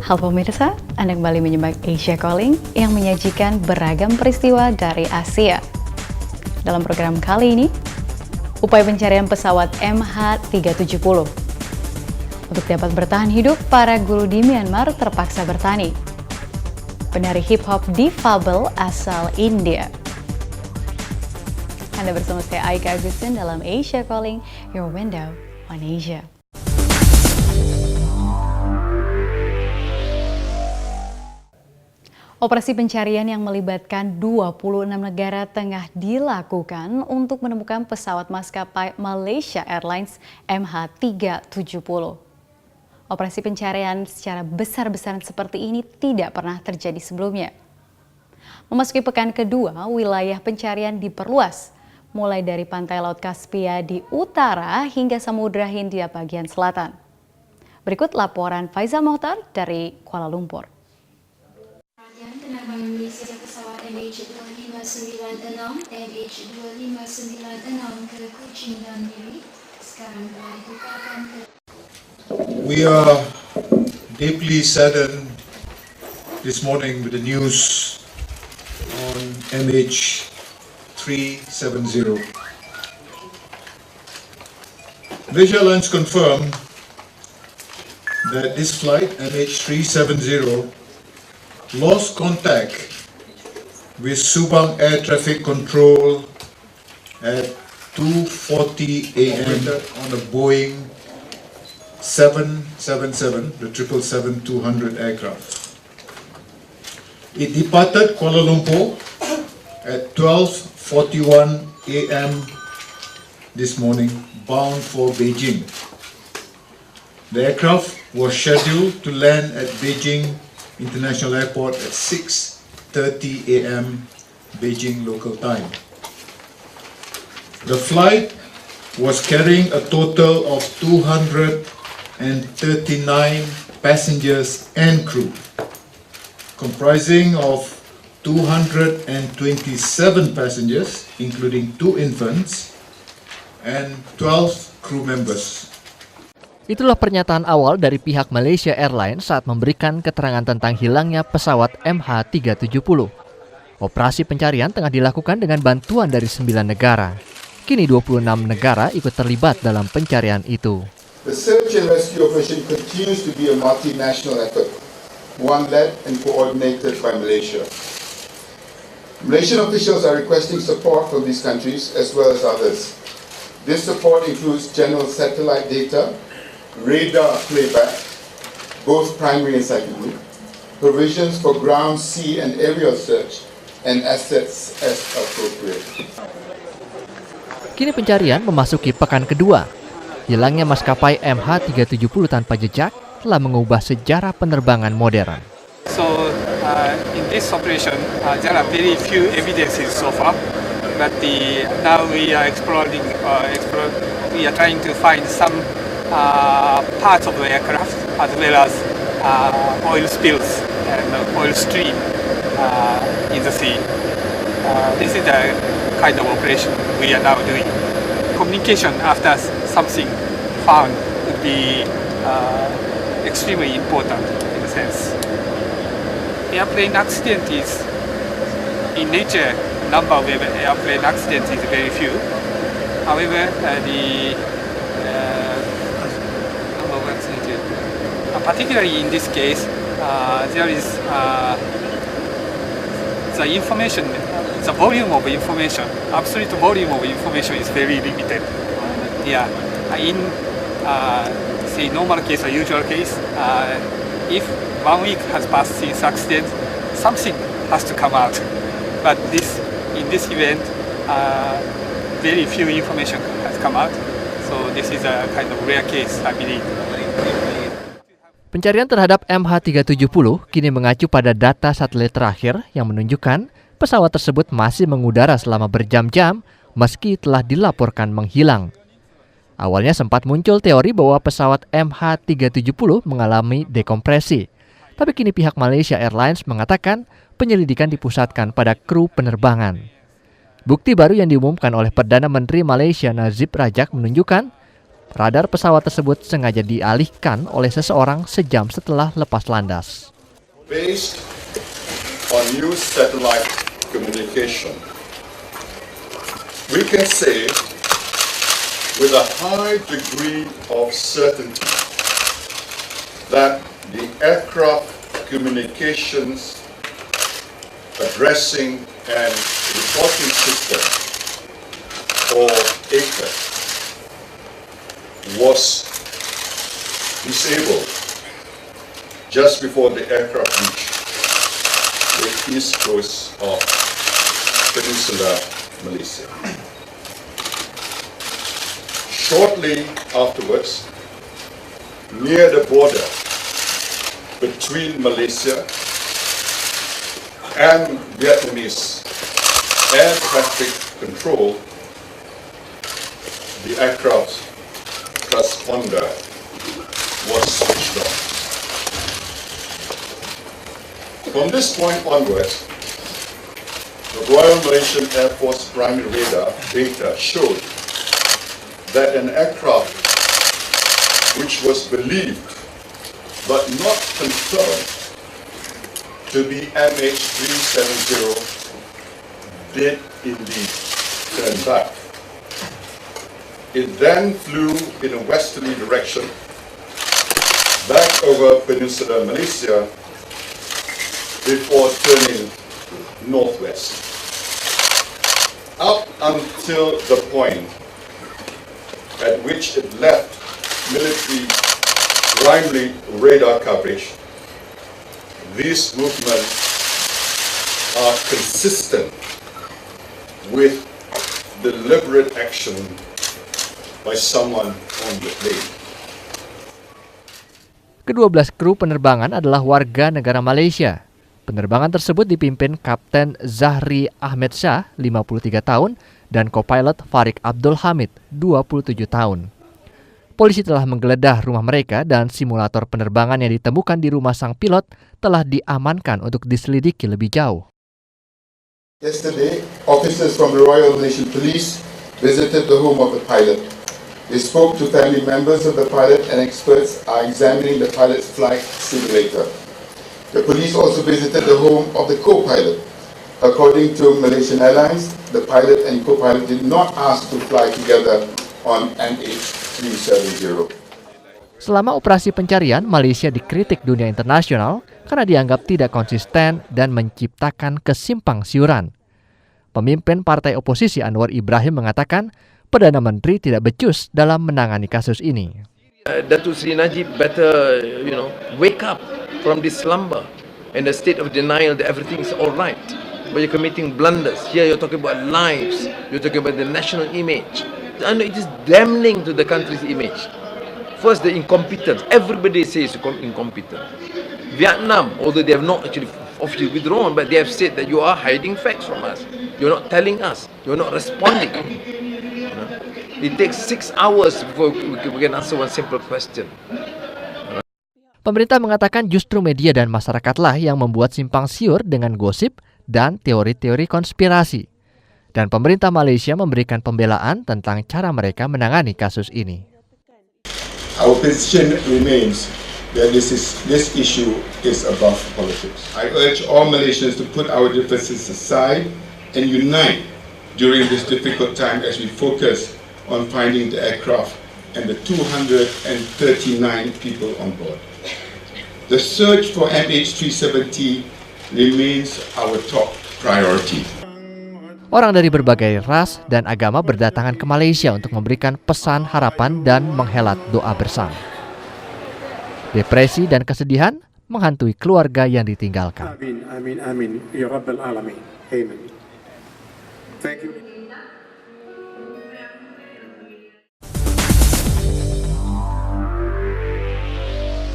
Halo pemirsa, Anda kembali menyimak Asia Calling yang menyajikan beragam peristiwa dari Asia. Dalam program kali ini, upaya pencarian pesawat MH370. Untuk dapat bertahan hidup, para guru di Myanmar terpaksa bertani. Penari hip-hop difabel asal India. Anda bersama saya Aika Agustin dalam Asia Calling, your window on Asia. Operasi pencarian yang melibatkan 26 negara tengah dilakukan untuk menemukan pesawat maskapai Malaysia Airlines MH370. Operasi pencarian secara besar-besaran seperti ini tidak pernah terjadi sebelumnya. Memasuki pekan kedua, wilayah pencarian diperluas, mulai dari pantai Laut Kaspia di utara hingga Samudra Hindia bagian selatan. Berikut laporan Faisal Mohtar dari Kuala Lumpur. Penerbangan Malaysia pesawat MH256, MH2596 ke Kuching dan Miri sekarang telah ditukarkan ke... We are deeply saddened this morning with the news on MH370. Malaysia Airlines confirmed that this flight, MH370, lost contact with Subang Air Traffic Control at 2:40 a.m. on a Boeing 777, the 777-200 aircraft. It departed Kuala Lumpur at 12:41 a.m. this morning, bound for Beijing. The aircraft was scheduled to land at Beijing International Airport at 6:30 a.m. Beijing local time. The flight was carrying a total of 239 passengers and crew, comprising of 227 passengers, including 2 infants, and 12 crew members. Itulah pernyataan awal dari pihak Malaysia Airlines saat memberikan keterangan tentang hilangnya pesawat MH370. Operasi pencarian tengah dilakukan dengan bantuan dari 9 negara. Kini 26 negara ikut terlibat dalam pencarian itu. The search and rescue operation continues to be a multinational effort, one led and coordinated by Malaysia. Malaysian officials are requesting support from these countries as well as others. This support includes general satellite data, radar playback, both primary and secondary, provisions for ground, sea and aerial search, and assets as appropriate. Kini pencarian memasuki pekan kedua. Hilangnya maskapai MH370 tanpa jejak telah mengubah sejarah penerbangan modern. So in this operation, there are very few evidences so far, but now we are exploring. We are trying to find some parts of the aircraft as well as oil spills and oil stream in the sea. This is the kind of operation we are now doing. Communication after something found would be extremely important in a sense. Airplane accident is, in nature, number of airplane accidents is very few. However, particularly in this case, there is the information, the volume of information, absolute volume of information is very limited. In say normal case or usual case, if 1 week has passed since accident, something has to come out. But in this event, very few information has come out. So this is a kind of rare case, I believe. Pencarian terhadap MH370 kini mengacu pada data satelit terakhir yang menunjukkan pesawat tersebut masih mengudara selama berjam-jam meski telah dilaporkan menghilang. Awalnya sempat muncul teori bahwa pesawat MH370 mengalami dekompresi, tapi kini pihak Malaysia Airlines mengatakan penyelidikan dipusatkan pada kru penerbangan. Bukti baru yang diumumkan oleh Perdana Menteri Malaysia Nazib Razak menunjukkan radar pesawat tersebut sengaja dialihkan oleh seseorang sejam setelah lepas landas. Based on new satellite communication, we can say with a high degree of certainty that the aircraft communications addressing and reporting system, or ACAS, was disabled just before the aircraft reached the east coast of Peninsular Malaysia. Shortly afterwards, near the border between Malaysia and Vietnamese air traffic control, the aircraft transponder was switched off. From this point onwards, the Royal Malaysian Air Force primary radar data showed that an aircraft which was believed but not confirmed to be MH370 did indeed turn back. It then flew in a westerly direction back over Peninsular Malaysia before turning northwest, up until the point at which it left military primary radar coverage. These movements are consistent with deliberate action by someone on the plane. Ke-12 kru penerbangan adalah warga negara Malaysia. Penerbangan tersebut dipimpin Kapten Zahri Ahmed Shah, 53 tahun, dan co-pilot Farik Abdul Hamid, 27 tahun. Polisi telah menggeledah rumah mereka dan simulator penerbangan yang ditemukan di rumah sang pilot telah diamankan untuk diselidiki lebih jauh. Yesterday, officers from the Royal Malaysian Police visited the home of the pilot. They spoke to family members of the pilot, and experts are examining the pilot's flight simulator. The police also visited the home of the co-pilot. According to Malaysian Airlines, the pilot and co-pilot did not ask to fly together on MH370. Selama operasi pencarian, Malaysia dikritik dunia internasional karena dianggap tidak konsisten dan menciptakan kesimpang siuran. Pemimpin partai oposisi Anwar Ibrahim mengatakan Perdana Menteri tidak becus dalam menangani kasus ini. Datuk Seri Najib better, wake up from this slumber and the state of denial that everything is all right. But you're committing blunders. Here you're talking about lives. You're talking about the national image. And it is damning to the country's image. First, the incompetence. Everybody says incompetent. Vietnam, although they have not actually officially withdrawn, but they have said that you are hiding facts from us. You're not telling us. You're not responding. It takes 6 hours before we can answer one simple question. Pemerintah mengatakan justru media dan masyarakatlah yang membuat simpang siur dengan gosip dan teori-teori konspirasi. Dan pemerintah Malaysia memberikan pembelaan tentang cara mereka menangani kasus ini. Our position remains that this issue is above politics. I urge all Malaysians to put our differences aside and unite during this difficult time as we focus on finding the aircraft and the 239 people on board. The search for MH370 remains our top priority. Orang dari berbagai ras dan agama berdatangan ke Malaysia untuk memberikan pesan harapan dan menghelat doa bersama. Depresi dan kesedihan menghantui keluarga yang ditinggalkan. Amin, amin, amin. Ya Rabbal Alamin. Amin. Thank you.